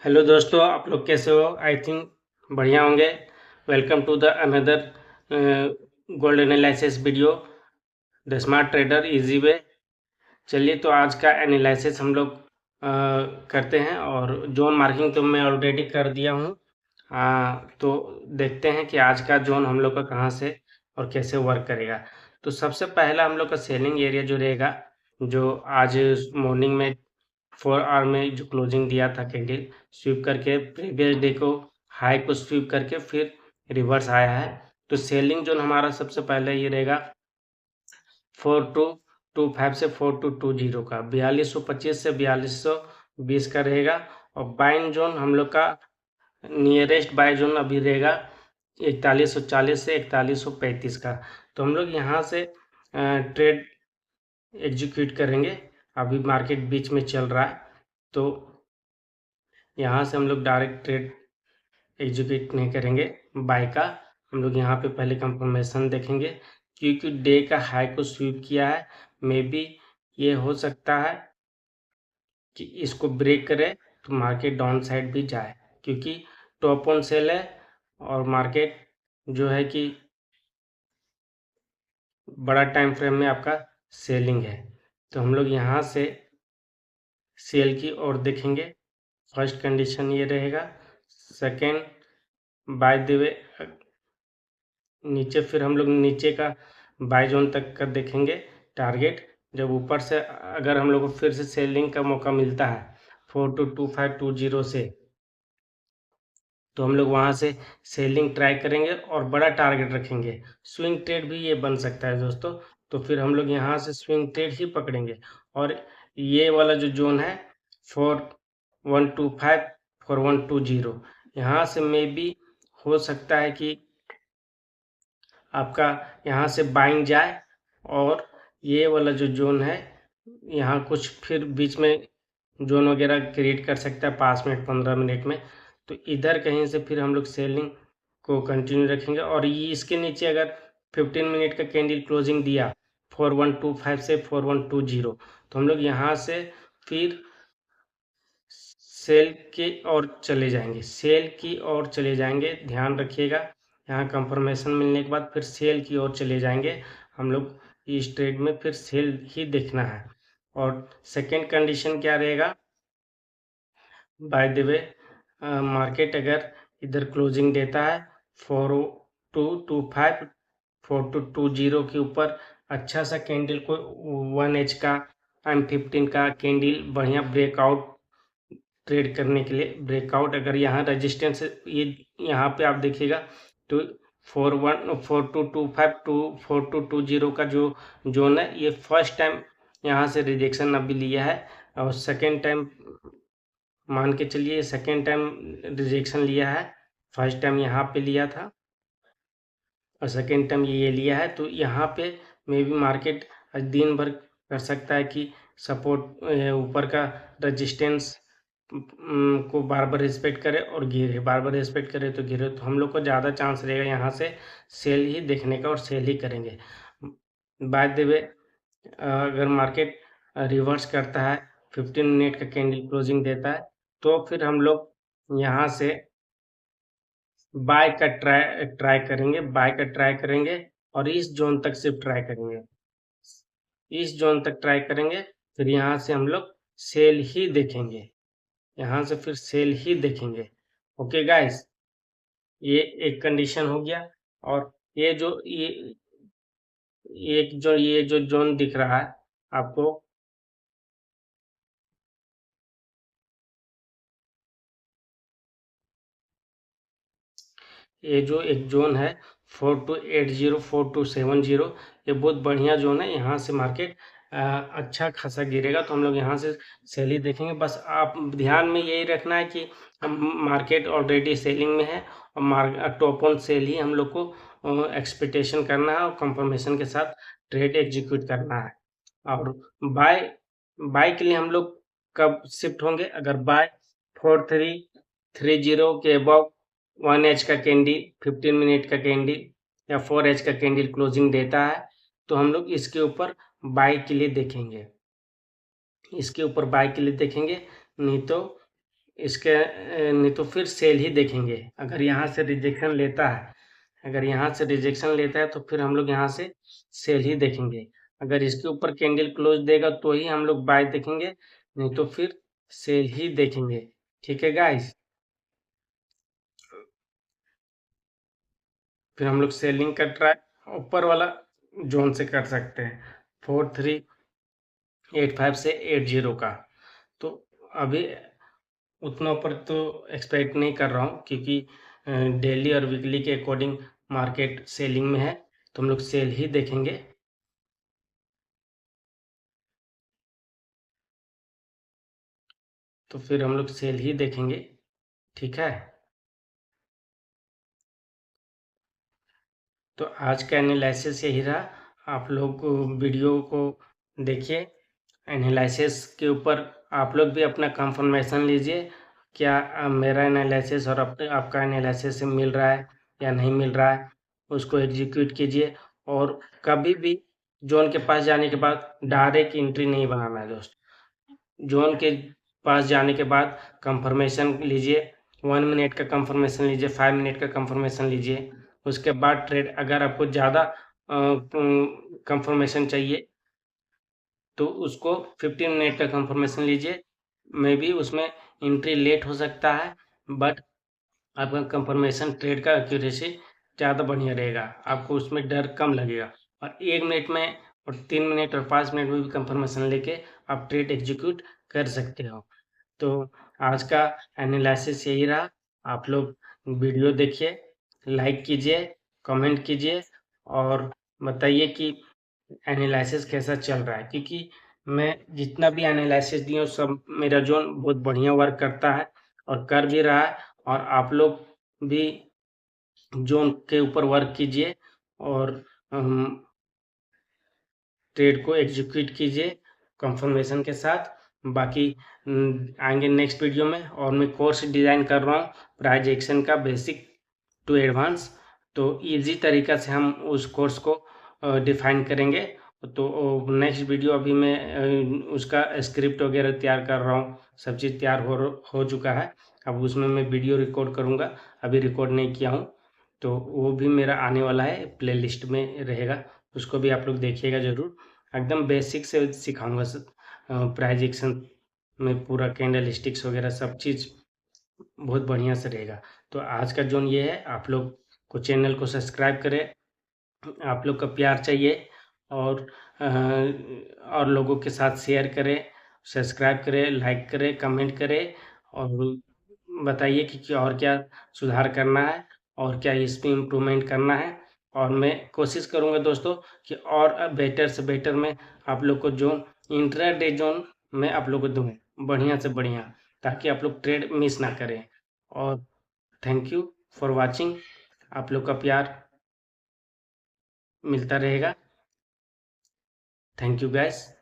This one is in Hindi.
हेलो दोस्तों, आप लोग कैसे हो? आई थिंक बढ़िया होंगे। Welcome to the another gold analysis video, the smart trader easy way. चलिए, तो आज का एनालिसिस हम लोग करते हैं। और जोन मार्किंग तो मैं ऑलरेडी कर दिया हूँ। तो देखते हैं कि आज का जोन हम लोग का कहाँ से और कैसे वर्क करेगा। तो सबसे पहला हम लोग का सेलिंग एरिया जो रहेगा, जो आज मॉर्निंग में 4 आवर में जो क्लोजिंग दिया था कैंडल, स्वीप करके प्रीवियस डे को हाई को स्वीप करके फिर रिवर्स आया है। तो सेलिंग जोन हमारा सबसे पहले ये रहेगा 4225 से 4220 का, 4225 से 4220 का रहेगा। और बाइंग जोन हम लोग का नियरेस्ट बाय जोन अभी रहेगा 4140 से 4135 का। तो हम लोग यहाँ से ट्रेड एग्जीक्यूट करेंगे। अभी मार्केट बीच में चल रहा है, तो यहाँ से हम लोग डायरेक्ट ट्रेड एग्जीक्यूट नहीं करेंगे बाय का। हम लोग यहाँ पे पहले कंफर्मेशन देखेंगे, क्योंकि डे का हाई को स्वीप किया है। मे बी ये हो सकता है कि इसको ब्रेक करे तो मार्केट डाउन साइड भी जाए, क्योंकि टॉप ऑन सेल है और मार्केट जो है कि बड़ा टाइम फ्रेम में आपका सेलिंग है। तो हम लोग यहाँ से सेल की ओर देखेंगे। फर्स्ट कंडीशन ये रहेगा। सेकेंड, बाय द वे नीचे फिर हम लोग नीचे का बाय जोन तक का देखेंगे टारगेट। जब ऊपर से अगर हम लोग को फिर से सेलिंग का मौका मिलता है 422520 से, तो हम लोग वहाँ से सेलिंग ट्राई करेंगे और बड़ा टारगेट रखेंगे। स्विंग ट्रेड भी ये बन सकता है दोस्तों। तो फिर हम लोग यहाँ से स्विंग ट्रेड ही पकड़ेंगे। और ये वाला जो जोन है 4125 4120, यहाँ से मे बी हो सकता है कि आपका यहाँ से बाइंग जाए। और ये वाला जो जोन है, यहाँ कुछ फिर बीच में जोन वगैरह क्रिएट कर सकता है 5 मिनट 15 मिनट में। तो इधर कहीं से फिर हम लोग सेलिंग को कंटिन्यू रखेंगे। और ये इसके नीचे अगर 15 मिनट का कैंडल क्लोजिंग दिया 4125 से 4120, तो हम लोग यहाँ से फिर सेल की ओर चले जाएंगे। सेल की ओर चले जाएंगे, ध्यान रखिएगा। यहाँ कंफर्मेशन मिलने के बाद फिर सेल की ओर चले जाएंगे हम लोग। इस ट्रेड में फिर सेल ही देखना है। और सेकेंड कंडीशन क्या रहेगा? बाय द वे मार्केट अगर इधर क्लोजिंग देता है 4225 4220 के ऊपर, अच्छा सा कैंडल को 1H का M15 का कैंडल बढ़िया ब्रेकआउट ट्रेड करने के लिए, ब्रेकआउट अगर यहाँ रजिस्टेंस ये यहाँ पे आप देखिएगा तो 4225 टू 4220 का जो जोन है, ये फर्स्ट टाइम यहाँ से रिजेक्शन अभी लिया है। और सेकेंड टाइम मान के चलिए, सेकेंड टाइम रिजेक्शन लिया है। फर्स्ट टाइम यहाँ पे लिया था और सेकेंड टाइम ये लिया है। तो यहाँ पे मे बी मार्केट दिन भर कर सकता है कि सपोर्ट ऊपर का रजिस्टेंस को बार बार रिस्पेक्ट करे और गिरे, बार बार रिस्पेक्ट करे तो गिरे। तो हम लोग को ज़्यादा चांस रहेगा यहाँ से सेल ही देखने का और सेल ही करेंगे। बाय द वे अगर मार्केट रिवर्स करता है 15 मिनट का कैंडल क्लोजिंग देता है, तो फिर हम लोग यहाँ से बाय का ट्राई करेंगे, बाय का ट्राई करेंगे। और इस जोन तक सिर्फ ट्राई करेंगे, इस जोन तक ट्राई करेंगे। फिर यहाँ से हम लोग सेल ही देखेंगे, यहाँ से फिर सेल ही देखेंगे। ओके गाइस, ये एक कंडीशन हो गया। और ये जो ये जो जोन दिख रहा है आपको, ये जो एक जोन है 4280 4270, ये बहुत बढ़िया जोन है। यहाँ से मार्केट अच्छा खासा गिरेगा, तो हम लोग यहाँ से सेल ही देखेंगे। बस आप ध्यान में यही रखना है कि मार्केट ऑलरेडी सेलिंग में है और टॉप ऑन सेल ही हम लोग को एक्सपेक्टेशन करना है और कंफर्मेशन के साथ ट्रेड एग्जीक्यूट करना है। और बाय बाय के लिए हम लोग कब शिफ्ट होंगे? अगर बाय 4330 के अबव 1H का कैंडल 15 मिनट का कैंडल या 4H का कैंडल क्लोजिंग देता है, तो हम लोग इसके ऊपर बाय के लिए देखेंगे, इसके ऊपर बाय के लिए देखेंगे। नहीं तो इसके नहीं तो फिर सेल ही देखेंगे। अगर यहाँ से रिजेक्शन लेता है, अगर यहाँ से रिजेक्शन लेता है तो फिर हम लोग यहाँ से सेल ही देखेंगे। अगर इसके ऊपर कैंडल क्लोज देगा तो ही हम लोग बाय देखेंगे, नहीं तो फिर सेल ही देखेंगे। ठीक है गाइस, फिर हम लोग सेलिंग का ट्राई ऊपर वाला जोन से कर सकते हैं, 4385 से 80 का। तो अभी उतना ऊपर तो एक्सपेक्ट नहीं कर रहा हूँ, क्योंकि डेली और वीकली के अकॉर्डिंग मार्केट सेलिंग में है, तो हम लोग सेल ही देखेंगे। तो फिर हम लोग सेल ही देखेंगे। ठीक है, तो आज का एनालिसिस यही रहा। आप लोग वीडियो को देखिए, एनालिसिस के ऊपर आप लोग भी अपना कंफर्मेशन लीजिए, क्या मेरा एनालिसिस और आपका एनालिसिस मिल रहा है या नहीं मिल रहा है, उसको एग्जीक्यूट कीजिए। और कभी भी जोन के पास जाने के बाद डायरेक्ट एंट्री नहीं बनाना है दोस्त। जोन के पास जाने के बाद कंफर्मेशन लीजिए, 1 मिनट का कंफर्मेशन लीजिए, 5 मिनट का कंफर्मेशन लीजिए। उसके बाद ट्रेड, अगर आपको ज़्यादा कंफर्मेशन चाहिए तो उसको 15 मिनट का कंफर्मेशन लीजिए। मे बी उसमें एंट्री लेट हो सकता है, बट आपका कंफर्मेशन ट्रेड का एक्यूरेसी ज़्यादा बढ़िया रहेगा, आपको उसमें डर कम लगेगा। और 1 मिनट में और 3 मिनट और 5 मिनट में भी कंफर्मेशन लेके आप ट्रेड एग्जीक्यूट कर सकते हो। तो आज का एनालिसिस यही रहा। आप लोग वीडियो देखिए, लाइक कीजिए, कमेंट कीजिए और बताइए कि एनालिसिस कैसा चल रहा है, क्योंकि मैं जितना भी एनालिसिस दिया हूँ सब मेरा जोन बहुत बढ़िया वर्क करता है और कर भी रहा है। और आप लोग भी जोन के ऊपर वर्क कीजिए और ट्रेड को एग्जीक्यूट कीजिए कंफर्मेशन के साथ। बाकी आएंगे नेक्स्ट वीडियो में, और मैं कोर्स डिज़ाइन कर रहा हूँ प्राइस एक्शन का, बेसिक टू एडवांस। तो इजी तरीका से हम उस कोर्स को डिफाइन करेंगे। तो नेक्स्ट वीडियो अभी मैं उसका स्क्रिप्ट वगैरह तैयार कर रहा हूँ, सब चीज़ तैयार हो चुका है। अब उसमें मैं वीडियो रिकॉर्ड करूँगा, अभी रिकॉर्ड नहीं किया हूँ, तो वो भी मेरा आने वाला है, प्लेलिस्ट में रहेगा, उसको भी आप लोग देखिएगा ज़रूर। एकदम बेसिक से सिखाऊंगा प्राइस एक्शन में पूरा कैंडल स्टिक्स वगैरह सब चीज़ बहुत बढ़िया से रहेगा। तो आज का जोन ये है, आप लोग को चैनल को सब्सक्राइब करें, आप लोग का प्यार चाहिए। और और लोगों के साथ शेयर करें, सब्सक्राइब करें, लाइक करें, कमेंट करें और बताइए कि और क्या सुधार करना है और क्या इस पे इम्प्रूवमेंट करना है। और मैं कोशिश करूँगा दोस्तों कि और बेटर से बेटर मैं आप लोग को जोन इंट्राडे जोन में आप लोग को दूँ बढ़िया से बढ़िया, ताकि आप लोग ट्रेड मिस ना करें। और थैंक यू फॉर वाचिंग, आप लोग का प्यार मिलता रहेगा। Thank you guys.